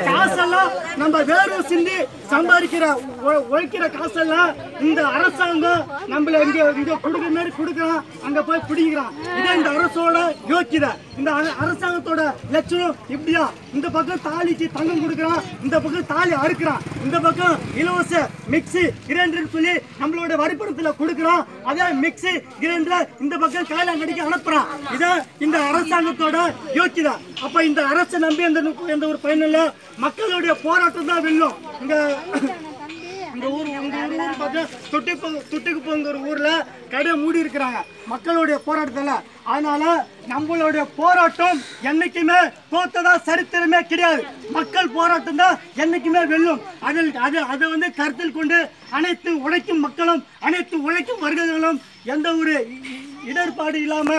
காசெல்லாம் நம்ம வேறு சிந்தி சம்பாதிக்கிற உழைக்கிற காசெல்லாம் இந்த அரசாங்கம் நம்மள இங்க கொடுக்குற மாதிரி கொடுக்குறான், அங்க போய் பிடிக்கிறான். இதான் இந்த அரசோட யோக்கியதை. இந்த அரசாங்கத்தோட லட்சணம் இப்படியா? இந்த பக்கம் தாலிக்கு தங்கம் கொடுக்குறான், இந்த பக்கம் தாலி அறுக்கிறான், இந்த பக்கம் இலவச மிக்சி கிரைண்டர் சொல்லி நம்மளோட வரிப்பணத்துல கொடுக்குறான். அதே மிக்சி கிரைண்டர் இந்த பக்கம் காயலாங்கடிக்கு அனுப்புறான். இதான் இந்த அரசாங்கத்தோட யோக்கியதை. அப்ப இந்த அரசை நம்பி எந்த ஒரு பயனும் இல்ல. மக்களுடைய போராட்டம் தான் வெல்லும். இந்த ஊர் தொட்டிக்கு போங்கிற ஊர்ல கடை மூடி இருக்கிறாங்க மக்களுடைய போராட்டத்துல. அதனால நம்மளுடைய போராட்டம் என்னைக்குமே தோத்ததா சரித்திரமே கிடையாது. மக்கள் போராட்டம் தான் என்னைக்குமே வெல்லும். அதை வந்து கருத்தில் கொண்டு அனைத்து உழைக்கும் மக்களும் அனைத்து உழைக்கும் வர்க்கங்களும் எந்த ஒரு இடர்பாடு இல்லாம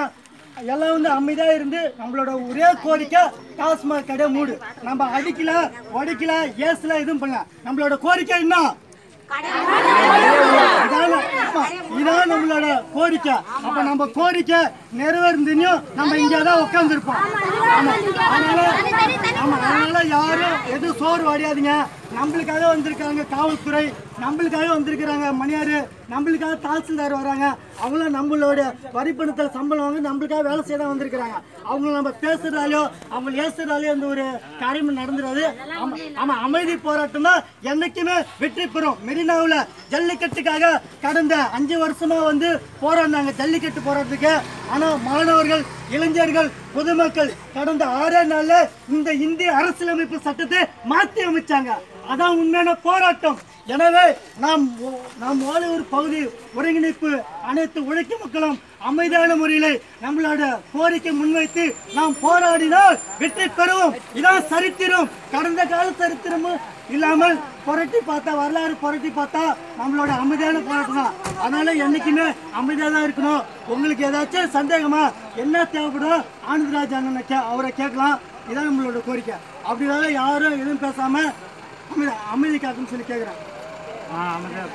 எல்லாம் வந்து அமைதியா இருந்து நம்மளோட ஒரே கோரிக்கை டாஸ்மாக் கடை மூடு. நம்ம அடிக்கல உடைக்கல ஏசல எதுவும் பண்ணல. நம்மளோட கோரிக்கை என்ன? இதான் நம்மளோட கோரிக்கை. அப்ப நம்ம கோரிக்கை நிறைவேறியும் நம்ம இங்கதான் உட்கார்ந்துருப்போம். அதனால யாரும் எதுவும் சோறு அடையாதீங்க. நம்மளுக்காக வந்திருக்காங்க காவல்துறை, நம்மளுக்காக வந்திருக்கிறாங்க மணியாரு, நம்மளுக்காக தாசில்தார் வராங்க. அவங்களும் நம்மளோட வரிப்பணத்தில் சம்பளம் வாங்க நம்மளுக்காக வேலை செய்ய தான் வந்திருக்கிறாங்க. அவங்க நம்ம பேசுறதாலையோ அவங்க ஏசுறதாலையோ இந்த ஒரு காரியம் நடந்துடாது. ஆமா, அமைதி போராட்டம் தான் என்னைக்குமே வெற்றி பெறும். மெரினாவில் ஜல்லிக்கட்டுக்காக கடந்த 5 வருஷமா வந்து போராடினாங்க ஜல்லிக்கட்டு போராட்டத்துக்கு. ஆனா மாணவர்கள், இளைஞர்கள், பொதுமக்கள் கடந்த 6 நாள்ல இந்த இந்திய அரசியலமைப்பு சட்டத்தை மாற்றி அமைச்சாங்க. அதான் உண்மையான போராட்டம். எனவே நாம் வாழ ஒரு பகுதி ஒருங்கிணைப்பு அனைத்து உழைக்கும் மக்களும் அமைதியான முறையில் நம்மளோட கோரிக்கை முன்வைத்து நாம் போராடினால் வெற்றி பெறுவோம். இதான் சரித்திரம். கடந்த கால சரித்திரமும் இல்லாமல் புரட்டி பார்த்தா, வரலாறு புரட்டி பார்த்தா நம்மளோட அமைதியான போராட்டம் தான். அதனால என்னைக்குமே அமைதியாக தான் இருக்கணும். உங்களுக்கு ஏதாச்சும் சந்தேகமா என்ன தேவைப்படும் ஆனந்தராஜ் அண்ணன் அவரை கேட்கலாம். இதான் நம்மளோட கோரிக்கை. அப்படினால யாரும் எதுவும் பேசாம அமைதி காக்குன்னு சொல்லி கேட்குறேன். அமைதியாக